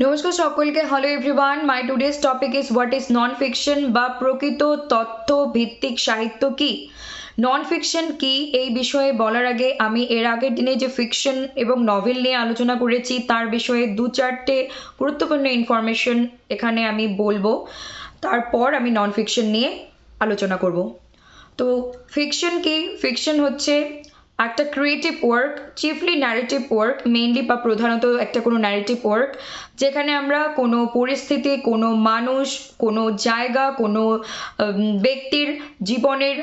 নমস্কার সকলকে। Hello everyone, my today's topic is what is non fiction বা প্রকৃত তথ্য ভিত্তিক সাহিত্য কি। নন ফিকশন কি এই বিষয়ে বলার আগে আমি এর আগের দিনে যে ফিকশন এবং নভেল নিয়ে আলোচনা করেছি তার বিষয়ে দু চারটে গুরুত্বপূর্ণ ইনফরমেশন এখানে আমি বলবো, তারপর আমি নন ফিকশন নিয়ে আলোচনা করব। তো ফিকশন কি? ফিকশন হচ্ছে একটা creative work, chiefly narrative work, mainly বা প্রধানত একটা কোনো ন্যারেটিভ ওয়ার্ক যেখানে আমরা কোনো পরিস্থিতি, কোনো মানুষ, কোনো জায়গা, কোনো ব্যক্তির জীবনের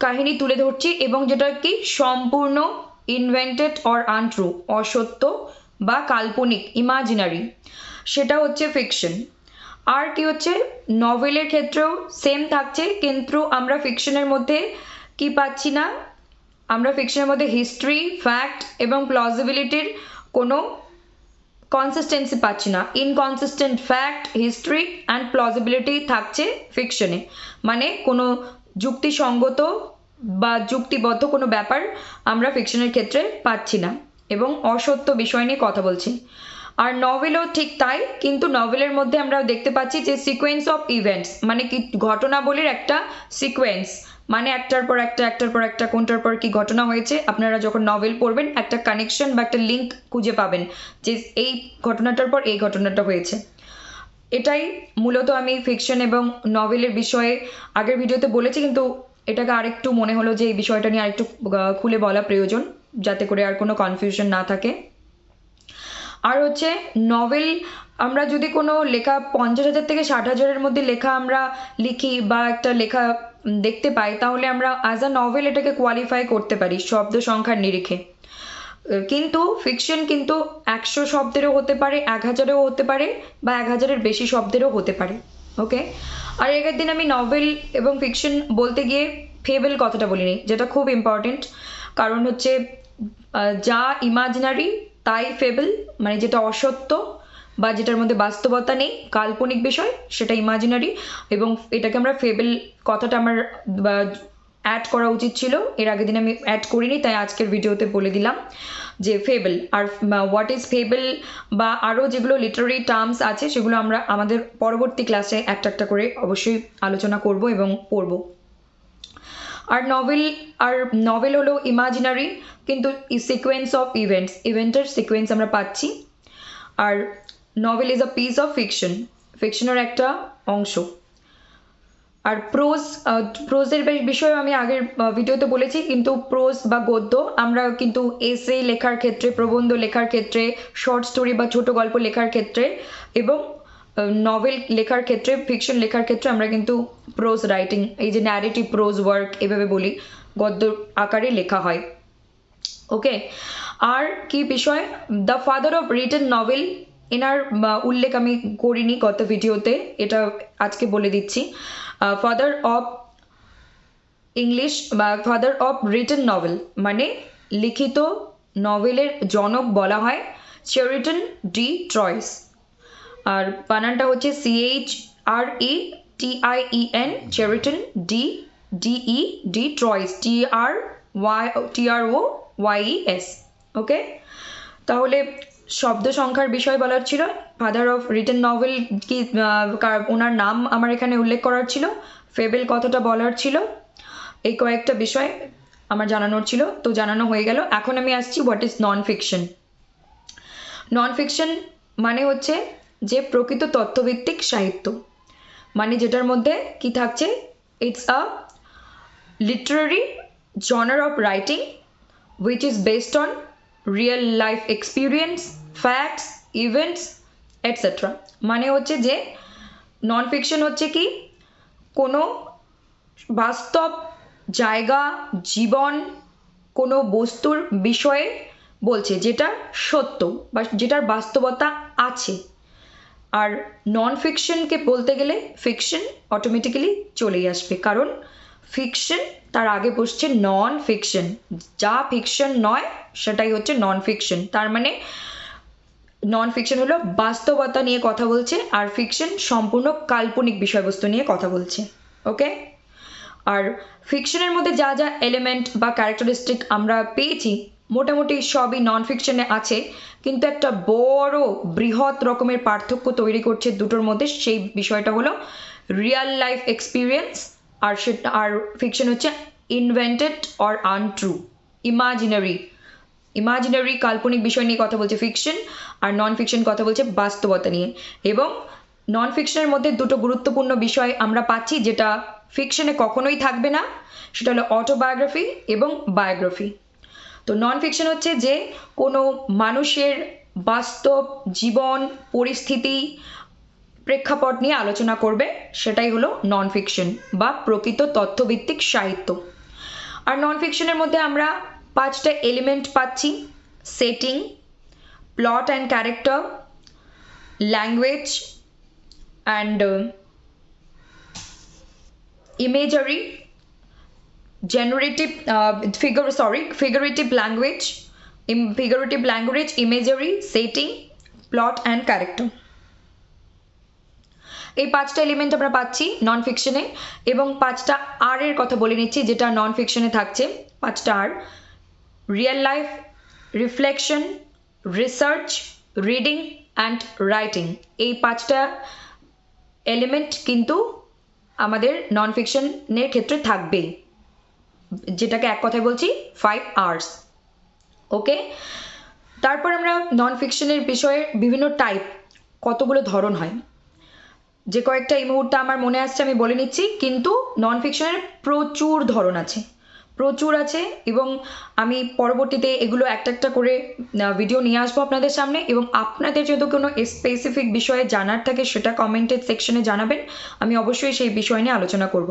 কাহিনী তুলে ধরছি এবং যেটা কি সম্পূর্ণ ইনভেন্টেড অর আনট্রু, অসত্য বা কাল্পনিক, ইমাজিনারি, সেটা হচ্ছে ফিকশন। আর কি হচ্ছে, নভেলের ক্ষেত্রেও সেম থাকছে, কিন্তু আমরা ফিকশনের মধ্যে কি পাচ্ছি না, আমরা ফিকশনের মধ্যে হিস্ট্রি, ফ্যাক্ট এবং প্লজিবিলিটির কোনো কনসিস্টেন্সি পাচ্ছি না। ইনকনসিস্টেন্ট ফ্যাক্ট, হিস্ট্রি অ্যান্ড প্লজিবিলিটি থাকছে ফিকশনে, মানে কোনো যুক্তিসঙ্গত বা যুক্তিবদ্ধ কোনো ব্যাপার আমরা ফিকশনের ক্ষেত্রে পাচ্ছি না এবং অসত্য বিষয় নিয়ে কথা বলছি। আর নভেলও ঠিক তাই, কিন্তু নভেলের মধ্যে আমরা দেখতে পাচ্ছি যে সিকোয়েন্স অফ ইভেন্টস, মানে কি ঘটনাবলীর একটা সিকোয়েন্স, মানে একটার পর একটা কোনটার পর কি ঘটনা হয়েছে আপনারা যখন নভেল পড়বেন একটা কানেকশন বা একটা লিঙ্ক খুঁজে পাবেন যে এই ঘটনাটার পর এই ঘটনাটা হয়েছে। এটাই মূলত আমি ফিকশন এবং নভেলের বিষয়ে আগের ভিডিওতে বলেছি, কিন্তু এটাকে আরেকটু মনে হলো যে এই বিষয়টা নিয়ে আরেকটু খুলে বলা প্রয়োজন, যাতে করে আর কোনো কনফিউশন না থাকে। আর হচ্ছে নভেল, আমরা যদি কোনো লেখা 50,000 থেকে 60,000-এর মধ্যে লেখা আমরা লিখি বা একটা লেখা দেখতে পাই, তাহলে আমরা অ্যাজ আ নভেল এটাকে কোয়ালিফাই করতে পারি শব্দ সংখ্যার নিরিখে। কিন্তু ফিকশন কিন্তু 100 শব্দেরও হতে পারে, 1000-এও হতে পারে বা 1000-এর বেশি শব্দেরও হতে পারে। ওকে। আর আগের দিন আমি নভেল এবং ফিকশন বলতে গিয়ে ফেবল কথাটা বলিনি, যেটা খুব ইম্পর্টেন্ট। কারণ হচ্ছে যা ইমাজিনারি তাই ফেবল, মানে যেটা অসত্য বা যেটার মধ্যে বাস্তবতা নেই, কাল্পনিক বিষয়, সেটা ইমাজিনারি। এবং এটাকে আমরা ফেবল কথাটা আমার অ্যাড করা উচিত ছিল, এর আগের দিন আমি অ্যাড করিনি, তাই আজকের ভিডিওতে বলে দিলাম যে ফেবল। আর হোয়াট ইজ ফেবল বা আরও যেগুলো লিটারারি টার্মস আছে সেগুলো আমরা আমাদের পরবর্তী ক্লাসে একটা একটা করে অবশ্যই আলোচনা করব এবং পড়ব। আর নভেল হলো ইমাজিনারি, কিন্তু সিকোয়েন্স অফ ইভেন্টস, ইভেন্টের সিকোয়েন্স আমরা পাচ্ছি। আর novel is a piece of fiction, ফিকশনের একটা অংশ। আর প্রোজের বিষয়ে আমি আগের ভিডিওতে বলেছি, কিন্তু প্রোজ বা গদ্য আমরা কিন্তু এসে লেখার ক্ষেত্রে, প্রবন্ধ লেখার ক্ষেত্রে, শর্ট স্টোরি বা ছোট গল্প লেখার ক্ষেত্রে এবং নভেল লেখার ক্ষেত্রে, ফিকশন লেখার ক্ষেত্রে আমরা কিন্তু প্রোজ রাইটিং, এই যে ন্যারেটিভ প্রোজ ওয়ার্ক এভাবে বলি, গদ্য আকারে লেখা হয়। ওকে। আর কি বিষয়, the father of written novel, এনার উল্লেখ আমি করিনি গত ভিডিওতে, এটা আজকে বলে দিচ্ছি। ফাদার অফ ইংলিশ বা ফাদার অফ রিটেন নভেল, মানে লিখিত নভেলের জনক বলা হয় শেরিটন ডি ট্রয়েস। আর বানানটা হচ্ছে CHRETIEN, শেরিটন ডি ট্রয়েস, TROYES। ওকে। তাহলে শব্দ সংখ্যার বিষয় বলার ছিল, ফাদার অফ রিটেন নভেল কি ওনার নাম আমার এখানে উল্লেখ করার ছিল, ফেবেল কথাটা বলার ছিল, এই কয়েকটা বিষয় আমার জানানোর ছিল, তো জানানো হয়ে গেল। এখন আমি আসছি what is non fiction. Non fiction মানে হচ্ছে যে প্রকৃত তথ্যভিত্তিক সাহিত্য, মানে যেটার মধ্যে কি থাকছে, it's a literary genre of writing which is based on real life experience, facts, events, etc. মানে হচ্ছে যে নন ফিকশন হচ্ছে কি কোনো বাস্তব জায়গা, জীবন, কোনো বস্তুর বিষয়ে বলছে যেটা সত্য বা যেটার বাস্তবতা আছে। আর নন ফিকশনকে বলতে গেলে ফিকশন অটোমেটিক্যালি চলেই আসবে, কারণ ফিকশন তার আগে বসছে নন ফিকশন, যা ফিকশন নয় সেটাই হচ্ছে নন ফিকশন। তার মানে নন ফিকশন হলো বাস্তবতা নিয়ে কথা বলছে, আর ফিকশন সম্পূর্ণ কাল্পনিক বিষয়বস্তু নিয়ে কথা বলছে। ওকে। আর ফিকশনের মধ্যে যা যা এলিমেন্ট বা ক্যারেক্টারিস্টিক আমরা পেয়েছি মোটামুটি সবই নন ফিকশনে আছে, কিন্তু একটা বড় বৃহৎ রকমের পার্থক্য তৈরি করছে দুটোর মধ্যে। সেই বিষয়টা হলো রিয়েল লাইফ এক্সপিরিয়েন্স, আর ফিকশন হচ্ছে ইনভেন্টেড অর আনট্রু, ইমাজিনারি কাল্পনিক বিষয় নিয়ে কথা বলছে ফিকশন, আর নন ফিকশন কথা বলছে বাস্তবতা নিয়ে। এবং নন ফিকশনের মধ্যে দুটো গুরুত্বপূর্ণ বিষয় আমরা পাচ্ছি যেটা ফিকশনে কখনোই থাকবে না, সেটা হলো অটোবায়োগ্রাফি এবং বায়োগ্রাফি। তো নন ফিকশন হচ্ছে যে কোনো মানুষের বাস্তব জীবন পরিস্থিতি প্রেক্ষাপট নিয়ে আলোচনা করবে, সেটাই হলো নন ফিকশন বা প্রকৃত তথ্যভিত্তিক সাহিত্য। আর নন ফিকশনের মধ্যে আমরা 5টা এলিমেন্ট পাচ্ছি: setting, plot and character, language and imagery, figurative language, imagery, setting, plot and character। এই 5টা এলিমেন্ট আমরা পাচ্ছি নন ফিকশনে। এবং 5টা আর এর কথা বলে নিচ্ছি যেটা নন ফিকশনে থাকছে। 5টা আর: real life, reflection, research, reading and writing. এই 5টা এলিমেন্ট কিন্তু আমাদের নন ফিকশনের ক্ষেত্রে থাকবেই, যেটাকে এক কথায় বলছি 5 আওয়ার্স। ওকে, তারপর আমরা নন ফিকশনের বিষয়ে বিভিন্ন টাইপ, কতগুলো ধরন হয়, যে কয়েকটা এই মুহূর্তে আমার মনে আসছে আমি বলে নিচ্ছি। কিন্তু নন ফিকশনের প্রচুর ধরন আছে, প্রচুর আছে, এবং আমি পরবর্তীতে এগুলো একটা একটা করে ভিডিও নিয়ে আসবো আপনাদের সামনে। এবং আপনাদের যদি কোনো স্পেসিফিক বিষয়ে জানার থাকে সেটা কমেন্টেড সেকশনে জানাবেন, আমি অবশ্যই সেই বিষয় নিয়ে আলোচনা করব।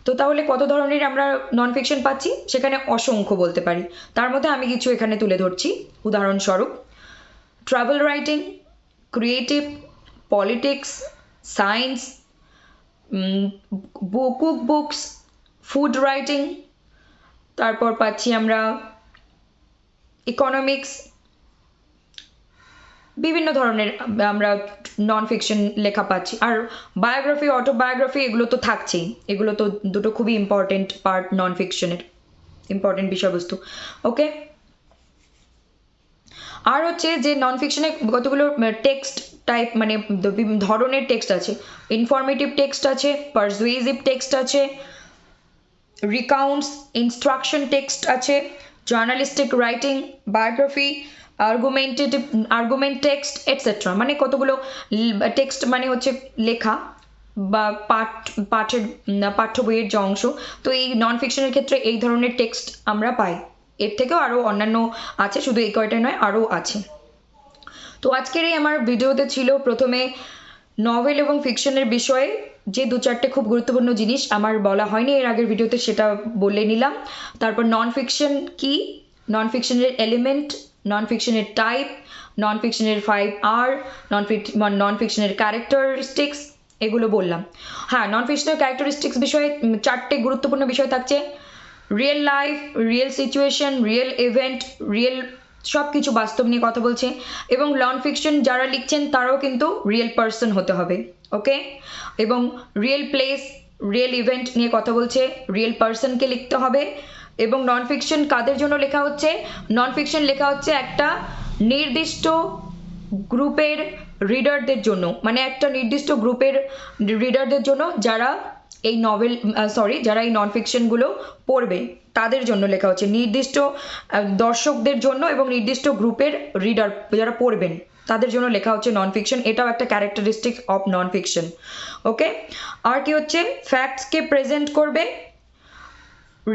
তো তাহলে কত ধরনের আমরা নন ফিকশন পাচ্ছি, সেখানে অসংখ্য বলতে পারি। তার মধ্যে আমি কিছু এখানে তুলে ধরছি। উদাহরণস্বরূপ travel writing, creative, politics, science, cook books, food writing, তারপর পাচ্ছি আমরা ইকোনমিক্স, বিভিন্ন ধরনের আমরা নন ফিকশন লেখা পাচ্ছি। আর বায়োগ্রাফি, অটোবায়োগ্রাফি এগুলো তো থাকছেই, এগুলো তো দুটো খুবই ইম্পর্টেন্ট পার্ট নন ফিকশনের, ইম্পর্টেন্ট বিষয়বস্তু। ওকে, আর হচ্ছে যে নন ফিকশনে কতগুলো টেক্সট টাইপ মানে ধরনের টেক্সট আছে। ইনফরমেটিভ টেক্সট আছে, পারসুয়েসিভ টেক্সট আছে, রিকাউন্টস, ইনস্ট্রাকশন টেক্সট আছে, journalistic writing, biography, argument text etcetera. মানে কতগুলো টেক্সট মানে হচ্ছে লেখা বা পাঠ্য বইয়ের যে অংশ। তো এই নন ফিকশনের ক্ষেত্রে এই ধরনের টেক্সট আমরা পাই। এর থেকেও আরও অন্যান্য আছে, শুধু এই কয়টা নয়, আরও আছে। তো আজকের এই আমার ভিডিওতে ছিল প্রথমে নভেল এবং ফিকশনের বিষয়ে যে 2-4টে খুব গুরুত্বপূর্ণ জিনিস আমার বলা হয়নি এর আগের ভিডিওতে, সেটা বলে নিলাম। তারপর নন ফিকশন কি, নন ফিকশনের এলিমেন্ট, নন ফিকশনের টাইপ, নন ফিকশনের 5 আর, নন ফিকশনের ক্যারেক্টারিস্টিক্স, এগুলো বললাম। হ্যাঁ, নন ফিকশনের ক্যারেক্টারিস্টিক্স বিষয়ে 4টে গুরুত্বপূর্ণ বিষয় থাকছে: real life, real situation, real event, real সব কিছু বাস্তব নিয়ে কথা বলছে। এবং নন ফিকশন যারা লিখছেন তারাও কিন্তু রিয়েল পার্সন হতে হবে। ওকে, এবং রিয়েল প্লেস, রিয়েল ইভেন্ট নিয়ে কথা বলছে, রিয়েল পার্সনকে লিখতে হবে। এবং নন ফিকশন কাদের জন্য লেখা হচ্ছে? নন ফিকশন লেখা হচ্ছে একটা নির্দিষ্ট গ্রুপের রিডারদের জন্য, মানে একটা নির্দিষ্ট গ্রুপের রিডারদের জন্য যারা এই যারা এই নন ফিকশনগুলো পড়বে তাদের জন্য লেখা হচ্ছে, নির্দিষ্ট দর্শকদের জন্য এবং নির্দিষ্ট গ্রুপের রিডার যারা পড়বেন তাদের জন্য লেখা হচ্ছে নন ফিকশন। এটাও একটা ক্যারেক্টারিস্টিক অফ নন ফিকশন। ওকে, আর কি হচ্ছে? ফ্যাক্টসকে প্রেজেন্ট করবে,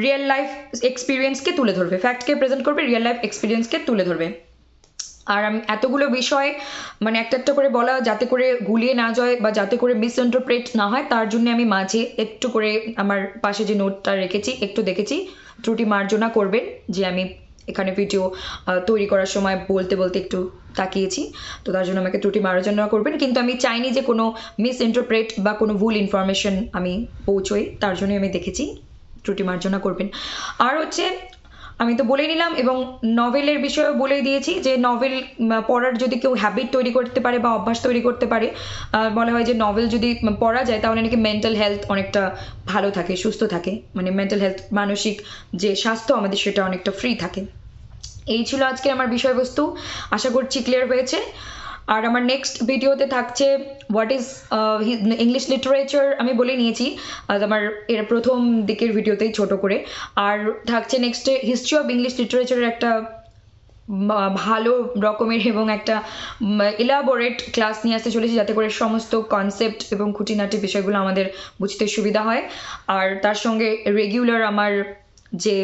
রিয়েল লাইফ এক্সপিরিয়েন্সকে তুলে ধরবে, ফ্যাক্টকে প্রেজেন্ট করবে, রিয়েল লাইফ এক্সপিরিয়েন্সকে তুলে ধরবে। আর আমি এতগুলো বিষয় মানে একটা একটা করে বলা যাতে করে গুলিয়ে না যায় বা যাতে করে মিসইন্টারপ্রেট না হয়, তার জন্য আমি মাঝে একটু করে আমার পাশে যে নোটটা রেখেছি একটু দেখেছি, ত্রুটি মার্জনা করবেন যে আমি এখানে ভিডিও তৈরি করার সময় বলতে বলতে একটু তাকিয়েছি, তো তার জন্য আমাকে ত্রুটি মার্জনা করবেন। কিন্তু আমি চাইনি যে কোনো মিসইন্টারপ্রেট বা কোনো ভুল ইনফরমেশন আমি পৌঁছোই, তার জন্য আমি দেখেছি, ত্রুটি মার্জনা করবেন। আর হচ্ছে আমি তো বলে নিলাম, এবং নভেলের বিষয়েও বলে দিয়েছি যে নভেল পড়ার যদি কেউ হ্যাবিট তৈরি করতে পারে বা অভ্যাস তৈরি করতে পারে, বলা হয় যে নভেল যদি পড়া যায় তাহলে নাকি মেন্টাল হেলথ অনেকটা ভালো থাকে, সুস্থ থাকে, মানে মেন্টাল হেলথ মানসিক যে স্বাস্থ্য আমাদের সেটা অনেকটা ফ্রি থাকে। এই ছিল আজকে আমার বিষয়বস্তু, আশা করছি ক্লিয়ার হয়েছে। আর আমার নেক্সট ভিডিওতে থাকছে হোয়াট ইজ ইংলিশ লিটারেচার, আমি বলে নিয়েছি আমার এর প্রথম দিকের ভিডিওতেই ছোট করে। আর থাকছে নেক্সটে হিস্ট্রি অফ ইংলিশ লিটারেচারের একটা ভালো রকমের এবং একটা ইলাবোরেট ক্লাস নিয়ে আসতে চলেছি, যাতে করে সমস্ত কনসেপ্ট এবং খুঁটিনাটি বিষয়গুলো আমাদের বুঝতে সুবিধা হয়। আর তার সঙ্গে রেগুলার আমার যে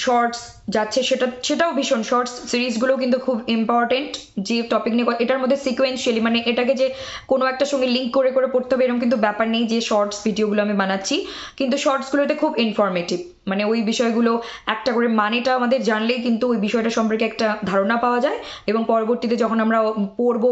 শর্টস যাচ্ছে সেটাও ভীষণ, শর্টস সিরিজগুলো কিন্তু খুব ইম্পর্টেন্ট। যে টপিক নিয়ে এটার মধ্যে সিকোয়েন্সিয়ালি, মানে এটাকে যে কোনো একটা সঙ্গে লিঙ্ক করে করে পড়তে হবে এরকম কিন্তু ব্যাপার নেই। যে শর্টস ভিডিওগুলো আমি বানাচ্ছি, কিন্তু শর্টসগুলোতে খুব ইনফরমেটিভ, মানে ওই বিষয়গুলো একটা করে মানেটা আমাদের জানলেই কিন্তু ওই বিষয়টা সম্পর্কে একটা ধারণা পাওয়া যায়, এবং পরবর্তীতে যখন আমরা পড়বো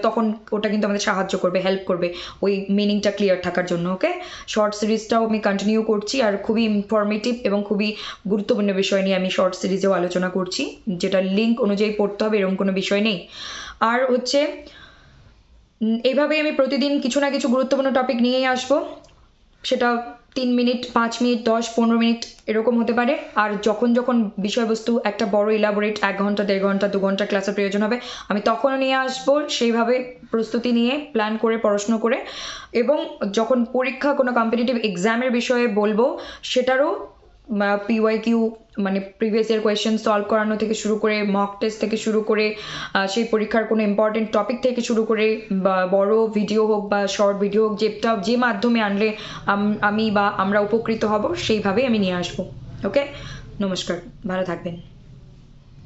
তখন ওটা কিন্তু আমাদের সাহায্য করবে, হেল্প করবে ওই মিনিংটা ক্লিয়ার থাকার জন্য। ওকে, শর্ট সিরিজটাও আমি কন্টিনিউ করছি, আর খুবই ইনফরমেটিভ এবং খুবই গুরুত্বপূর্ণ বিষয় নিয়ে আমি শর্ট সিরিজেও আলোচনা করছি, যেটা লিঙ্ক অনুযায়ী পড়তে হবে এরকম কোনো বিষয় নেই। আর হচ্ছে এইভাবেই আমি প্রতিদিন কিছু না কিছু গুরুত্বপূর্ণ টপিক নিয়েই আসবো, সেটা 3 মিনিট, 5 মিনিট, 10-15 মিনিট এরকম হতে পারে। আর যখন যখন বিষয়বস্তু একটা বড় ইলাবোরেট 1 ঘন্টা, 1.5 ঘন্টা, 2 ঘন্টা ক্লাসের প্রয়োজন হবে, আমি তখনও নিয়ে আসবো, সেইভাবে প্রস্তুতি নিয়ে প্ল্যান করে পড়াশুনো করে। এবং যখন পরীক্ষা কোনো কম্পিটিটিভ এক্সামের বিষয়ে বলবো, সেটারও পিওয়াইকিউ মানে প্রিভিয়াস ইয়ার কোয়েশ্চেন সলভ করানো থেকে শুরু করে, মক টেস্ট থেকে শুরু করে, সেই পরীক্ষার কোনো ইম্পর্টেন্ট টপিক থেকে শুরু করে, বা বড় ভিডিও হোক বা শর্ট ভিডিও হোক, যেটা যে মাধ্যমে আনলে আমি বা আমরা উপকৃত হব, সেইভাবেই আমি নিয়ে আসবো। ওকে, নমস্কার, ভালো থাকবেন।